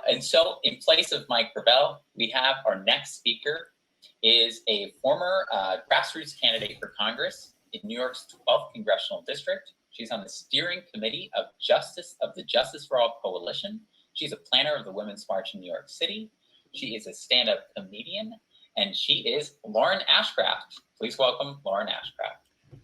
And so in place of Mike Gravel, we have our next speaker is a former grassroots candidate for Congress in New York's 12th Congressional District. She's on the steering committee of the Justice for All Coalition. She's a planner of the Women's March in New York City. She is a stand-up comedian, and she is Lauren Ashcraft. Please welcome Lauren Ashcraft.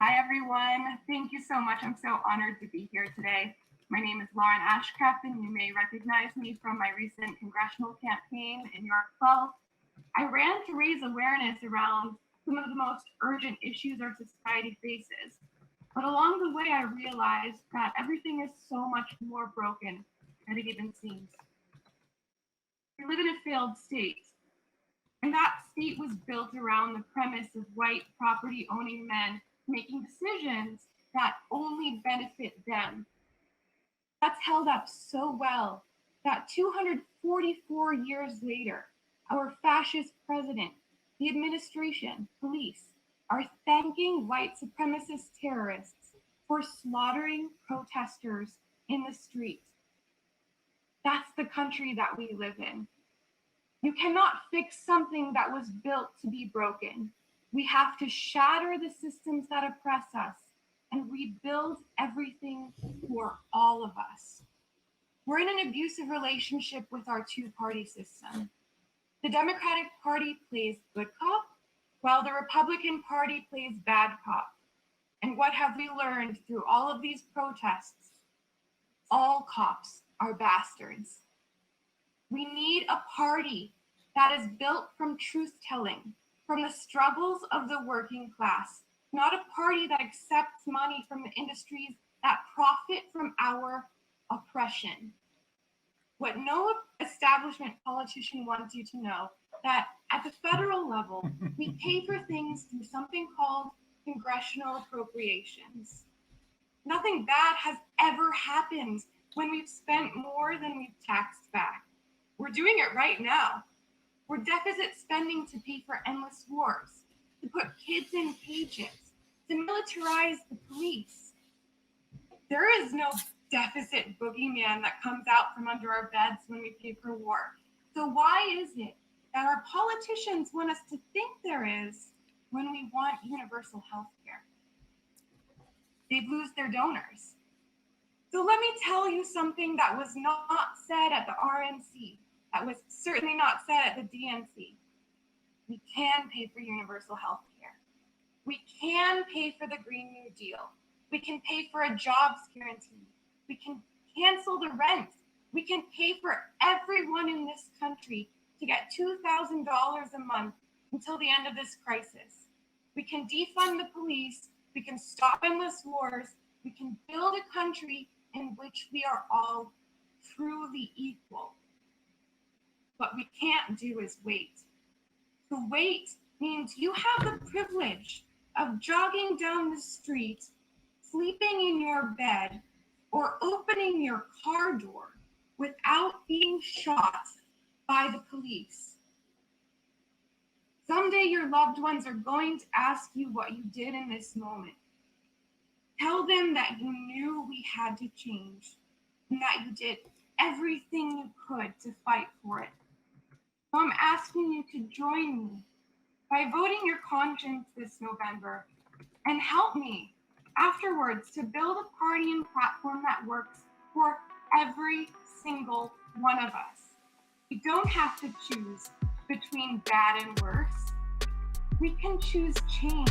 Hi, everyone. Thank you so much. I'm so honored to be here today. My name is Lauren Ashcraft, and you may recognize me from my recent congressional campaign in New York 12. I ran to raise awareness around some of the most urgent issues our society faces. But along the way, I realized that everything is so much more broken than it even seems. We live in a failed state, and that state was built around the premise of white property-owning men making decisions that only benefit them. That's held up so well that 244 years later, our fascist president, the administration, police, are thanking white supremacist terrorists for slaughtering protesters in the street. That's the country that we live in. You cannot fix something that was built to be broken. We have to shatter the systems that oppress us and rebuild everything for all of us. We're in an abusive relationship with our two-party system. The Democratic Party plays good cop, while the Republican Party plays bad cop. And what have we learned through all of these protests? All cops are bastards. We need a party that is built from truth-telling, from the struggles of the working class, not a party that accepts money from the industries that profit from our oppression. What no establishment politician wants you to know, that at the federal level, we pay for things through something called congressional appropriations. Nothing bad has ever happened when we've spent more than we've taxed back. We're doing it right now. We're deficit spending to pay for endless wars, to put kids in cages, to militarize the police. There is no deficit boogeyman that comes out from under our beds when we pay for war. So why is it that our politicians want us to think there is when we want universal health care? They'd lose their donors. So let me tell you something that was not said at the RNC, that was certainly not said at the DNC. We can pay for universal health care. We can pay for the Green New Deal. We can pay for a jobs guarantee. We can cancel the rent. We can pay for everyone in this country to get $2,000 a month until the end of this crisis. We can defund the police. We can stop endless wars. We can build a country in which we are all truly equal. What we can't do is wait. To wait means you have the privilege of jogging down the street, sleeping in your bed, or opening your car door without being shot by the police. Someday your loved ones are going to ask you what you did in this moment. Tell them that you knew we had to change and that you did everything you could to fight for it. So I'm asking you to join me by voting your conscience this November and help me afterwards to build a party and platform that works for every single one of us. We don't have to choose between bad and worse. We can choose change.